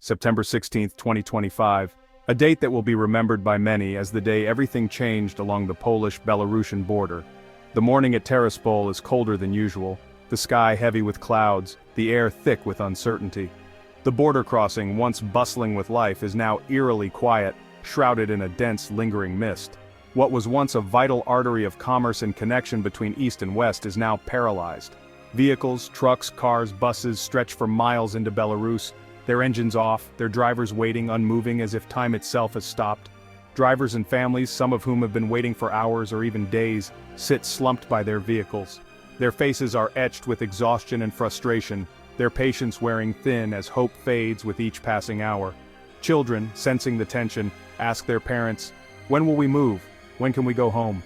September 16, 2025, a date that will be remembered by many as the day everything changed along the Polish-Belarusian border. The morning at Tiraspol is colder than usual, the sky heavy with clouds, the air thick with uncertainty. The border crossing, once bustling with life, is now eerily quiet, shrouded in a dense, lingering mist. What was once a vital artery of commerce and connection between East and West is now paralyzed. Vehicles, trucks, cars, buses stretch for miles into Belarus, their engines off, their drivers waiting unmoving as if time itself has stopped. Drivers and families, some of whom have been waiting for hours or even days, sit slumped by their vehicles. Their faces are etched with exhaustion and frustration, their patience wearing thin as hope fades with each passing hour. Children, sensing the tension, ask their parents, "When will we move? When can we go home?"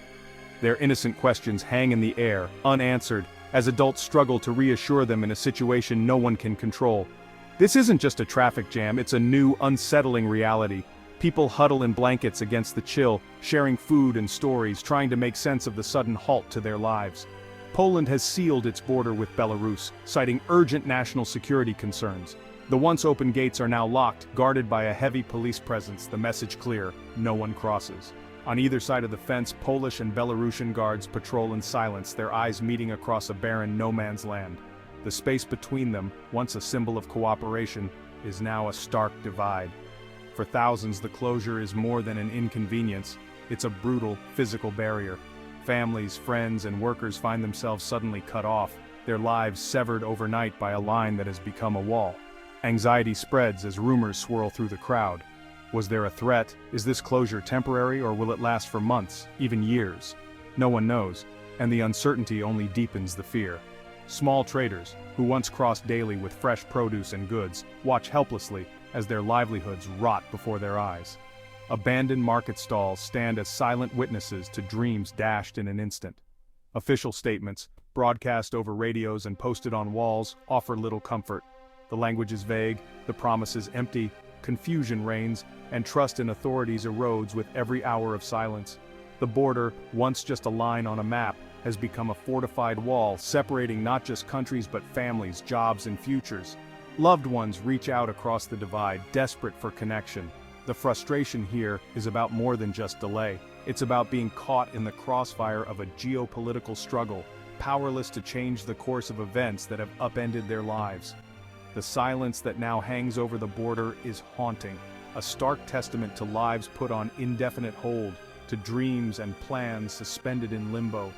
Their innocent questions hang in the air, unanswered, as adults struggle to reassure them in a situation no one can control. This isn't just a traffic jam, it's a new, unsettling reality. People huddle in blankets against the chill, sharing food and stories, trying to make sense of the sudden halt to their lives. Poland has sealed its border with Belarus, citing urgent national security concerns. The once open gates are now locked, guarded by a heavy police presence, the message clear: no one crosses. On either side of the fence, Polish and Belarusian guards patrol in silence, their eyes meeting across a barren no-man's land. The space between them, once a symbol of cooperation, is now a stark divide. For thousands, the closure is more than an inconvenience, it's a brutal, physical barrier. Families, friends, and workers find themselves suddenly cut off, their lives severed overnight by a line that has become a wall. Anxiety spreads as rumors swirl through the crowd. Was there a threat? Is this closure temporary, or will it last for months, even years? No one knows, and the uncertainty only deepens the fear. Small traders, who once crossed daily with fresh produce and goods, watch helplessly as their livelihoods rot before their eyes. Abandoned market stalls stand as silent witnesses to dreams dashed in an instant. Official statements, broadcast over radios and posted on walls, offer little comfort. The language is vague, the promises empty, confusion reigns, and trust in authorities erodes with every hour of silence. The border, once just a line on a map, has become a fortified wall separating not just countries but families, jobs, and futures. Loved ones reach out across the divide, desperate for connection. The frustration here is about more than just delay. It's about being caught in the crossfire of a geopolitical struggle, powerless to change the course of events that have upended their lives. The silence that now hangs over the border is haunting, a stark testament to lives put on indefinite hold, to dreams and plans suspended in limbo.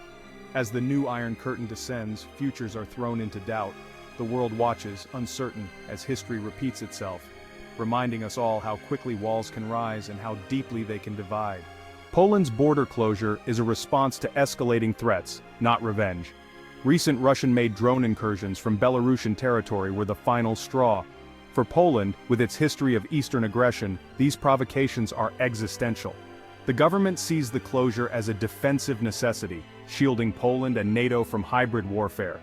As the new Iron Curtain descends, futures are thrown into doubt. The world watches, uncertain, as history repeats itself, reminding us all how quickly walls can rise and how deeply they can divide. Poland's border closure is a response to escalating threats, not revenge. Recent Russian-made drone incursions from Belarusian territory were the final straw. For Poland, with its history of Eastern aggression, these provocations are existential. The government sees the closure as a defensive necessity, shielding Poland and NATO from hybrid warfare.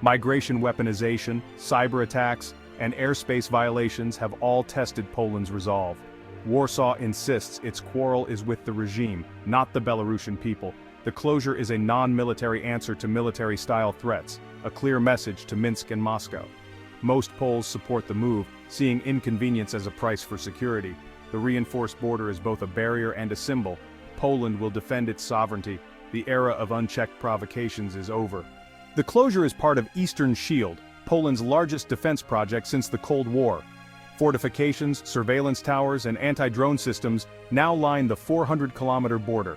Migration weaponization, cyber attacks, and airspace violations have all tested Poland's resolve. Warsaw insists its quarrel is with the regime, not the Belarusian people. The closure is a non-military answer to military-style threats, a clear message to Minsk and Moscow. Most Poles support the move, seeing inconvenience as a price for security. The reinforced border is both a barrier and a symbol. Poland will defend its sovereignty. The era of unchecked provocations is over. The closure is part of Eastern Shield, Poland's largest defense project since the Cold War. Fortifications, surveillance towers, and anti-drone systems now line the 400-kilometer border.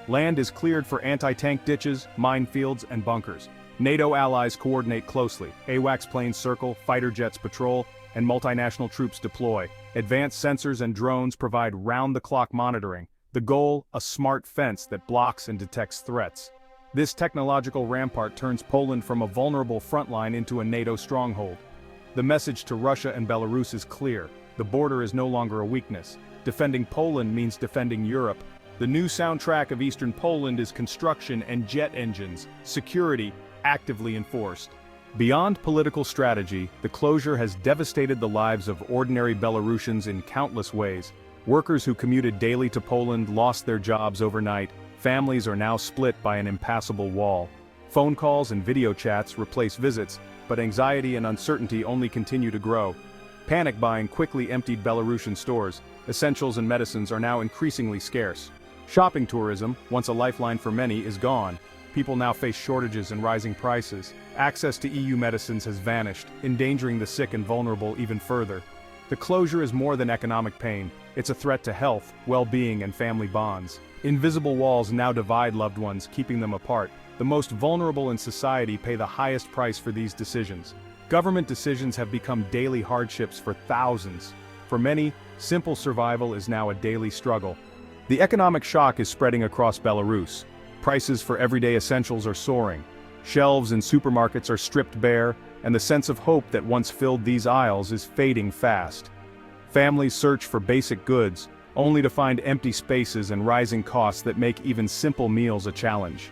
Land is cleared for anti-tank ditches, minefields, and bunkers. NATO allies coordinate closely. AWACS planes circle, fighter jets patrol, and multinational troops deploy. Advanced sensors and drones provide round-the-clock monitoring. The goal, a smart fence that blocks and detects threats. This technological rampart turns Poland from a vulnerable frontline into a NATO stronghold. The message to Russia and Belarus is clear. The border is no longer a weakness. Defending Poland means defending Europe. The new soundtrack of Eastern Poland is construction and jet engines, security actively enforced. Beyond political strategy, the closure has devastated the lives of ordinary Belarusians in countless ways. Workers who commuted daily to Poland lost their jobs overnight. Families are now split by an impassable wall. Phone calls and video chats replace visits, but anxiety and uncertainty only continue to grow. Panic buying quickly emptied Belarusian stores. Essentials and medicines are now increasingly scarce. Shopping tourism, once a lifeline for many, is gone. People now face shortages and rising prices. Access to EU medicines has vanished, endangering the sick and vulnerable even further. The closure is more than economic pain. It's a threat to health, well-being, and family bonds. Invisible walls now divide loved ones, keeping them apart. The most vulnerable in society pay the highest price for these decisions. Government decisions have become daily hardships for thousands. For many, simple survival is now a daily struggle. The economic shock is spreading across Belarus. Prices for everyday essentials are soaring. Shelves in supermarkets are stripped bare, and the sense of hope that once filled these aisles is fading fast. Families search for basic goods, only to find empty spaces and rising costs that make even simple meals a challenge.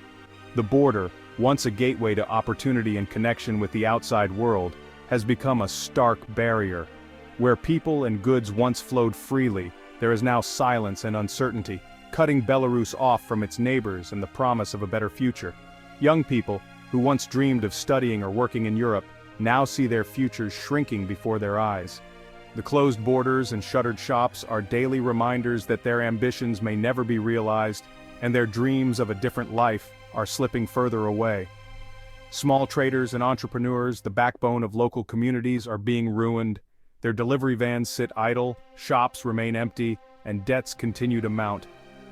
The border, once a gateway to opportunity and connection with the outside world, has become a stark barrier. Where people and goods once flowed freely, there is now silence and uncertainty, cutting Belarus off from its neighbors and the promise of a better future. Young people, who once dreamed of studying or working in Europe, now see their futures shrinking before their eyes. The closed borders and shuttered shops are daily reminders that their ambitions may never be realized, and their dreams of a different life are slipping further away. Small traders and entrepreneurs, the backbone of local communities, are being ruined. Their delivery vans sit idle, shops remain empty, and debts continue to mount.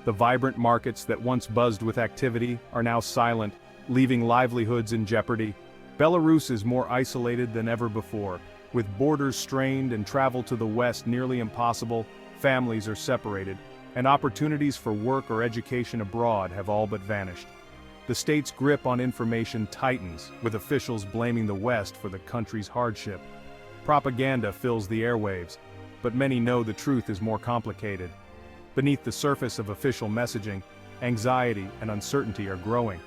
The vibrant markets that once buzzed with activity are now silent, leaving livelihoods in jeopardy. Belarus is more isolated than ever before. With borders strained and travel to the west nearly impossible, families are separated, and opportunities for work or education abroad have all but vanished. The state's grip on information tightens, with officials blaming the West for the country's hardship. Propaganda fills the airwaves, but many know the truth is more complicated. Beneath the surface of official messaging, anxiety and uncertainty are growing.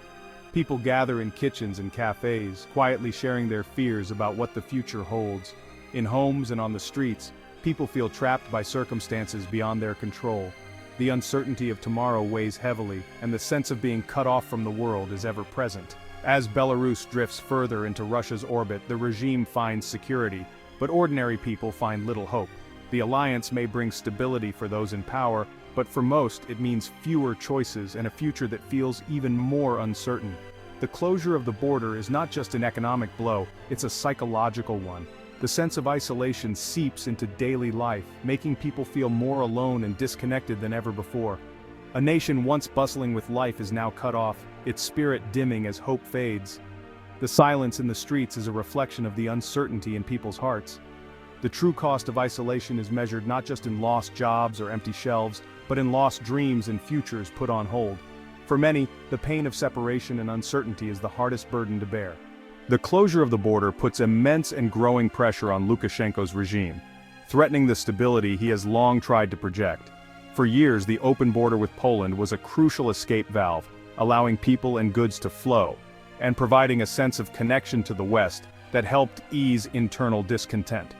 People gather in kitchens and cafes, quietly sharing their fears about what the future holds. In homes and on the streets, people feel trapped by circumstances beyond their control. The uncertainty of tomorrow weighs heavily, and the sense of being cut off from the world is ever present. As Belarus drifts further into Russia's orbit, the regime finds security, but ordinary people find little hope. The alliance may bring stability for those in power, but for most it means fewer choices and a future that feels even more uncertain. The closure of the border is not just an economic blow, it's a psychological one. The sense of isolation seeps into daily life, making people feel more alone and disconnected than ever before. A nation once bustling with life is now cut off, its spirit dimming as hope fades. The silence in the streets is a reflection of the uncertainty in people's hearts. The true cost of isolation is measured not just in lost jobs or empty shelves, but in lost dreams and futures put on hold. For many, the pain of separation and uncertainty is the hardest burden to bear. The closure of the border puts immense and growing pressure on Lukashenko's regime, threatening the stability he has long tried to project. For years, the open border with Poland was a crucial escape valve, allowing people and goods to flow, and providing a sense of connection to the West that helped ease internal discontent.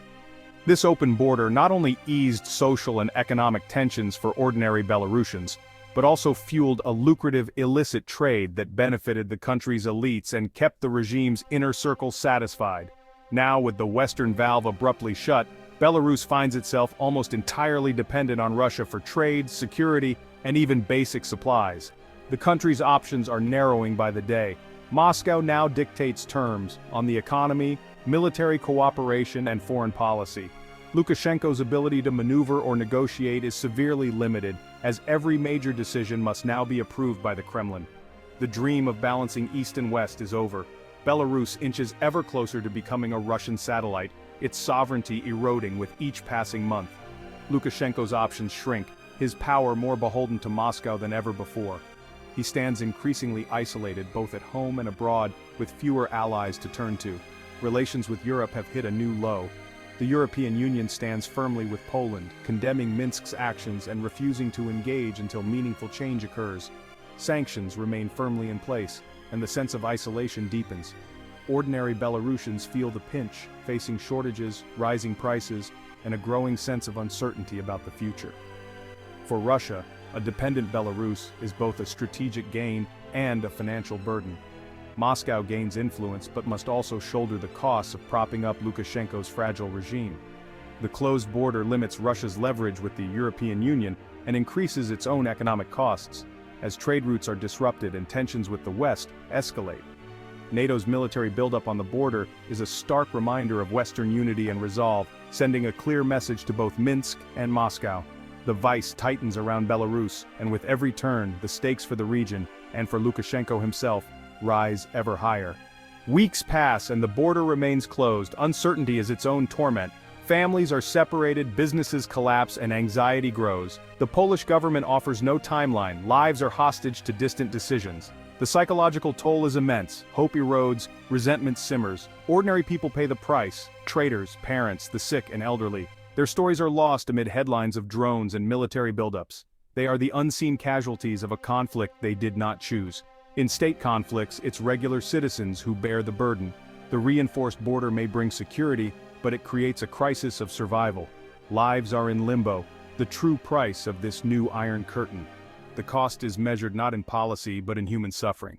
This open border not only eased social and economic tensions for ordinary Belarusians, but also fueled a lucrative illicit trade that benefited the country's elites and kept the regime's inner circle satisfied. Now, with the western valve abruptly shut, Belarus finds itself almost entirely dependent on Russia for trade, security, and even basic supplies. The country's options are narrowing by the day. Moscow now dictates terms on the economy, military cooperation, and foreign policy. Lukashenko's ability to maneuver or negotiate is severely limited, as every major decision must now be approved by the Kremlin. The dream of balancing East and West is over. Belarus inches ever closer to becoming a Russian satellite, its sovereignty eroding with each passing month. Lukashenko's options shrink, his power more beholden to Moscow than ever before. He stands increasingly isolated both at home and abroad, with fewer allies to turn to. Relations with Europe have hit a new low. The European Union stands firmly with Poland, condemning Minsk's actions and refusing to engage until meaningful change occurs. Sanctions remain firmly in place, and the sense of isolation deepens. Ordinary Belarusians feel the pinch, facing shortages, rising prices, and a growing sense of uncertainty about the future. For Russia, a dependent Belarus is both a strategic gain and a financial burden. Moscow gains influence but must also shoulder the costs of propping up Lukashenko's fragile regime. The closed border limits Russia's leverage with the European Union and increases its own economic costs, as trade routes are disrupted and tensions with the West escalate. NATO's military buildup on the border is a stark reminder of Western unity and resolve, sending a clear message to both Minsk and Moscow. The vice tightens around Belarus, and with every turn, the stakes for the region, and for Lukashenko himself, rise ever higher. Weeks pass and the border remains closed. Uncertainty is its own torment. Families are separated, businesses collapse, and anxiety grows. The Polish government offers no timeline, lives are hostage to distant decisions. The psychological toll is immense, hope erodes, resentment simmers. Ordinary people pay the price: traitors, parents, the sick and elderly. Their stories are lost amid headlines of drones and military buildups. They are the unseen casualties of a conflict they did not choose. In state conflicts, it's regular citizens who bear the burden. The reinforced border may bring security, but it creates a crisis of survival. Lives are in limbo, the true price of this new Iron Curtain. The cost is measured not in policy but in human suffering.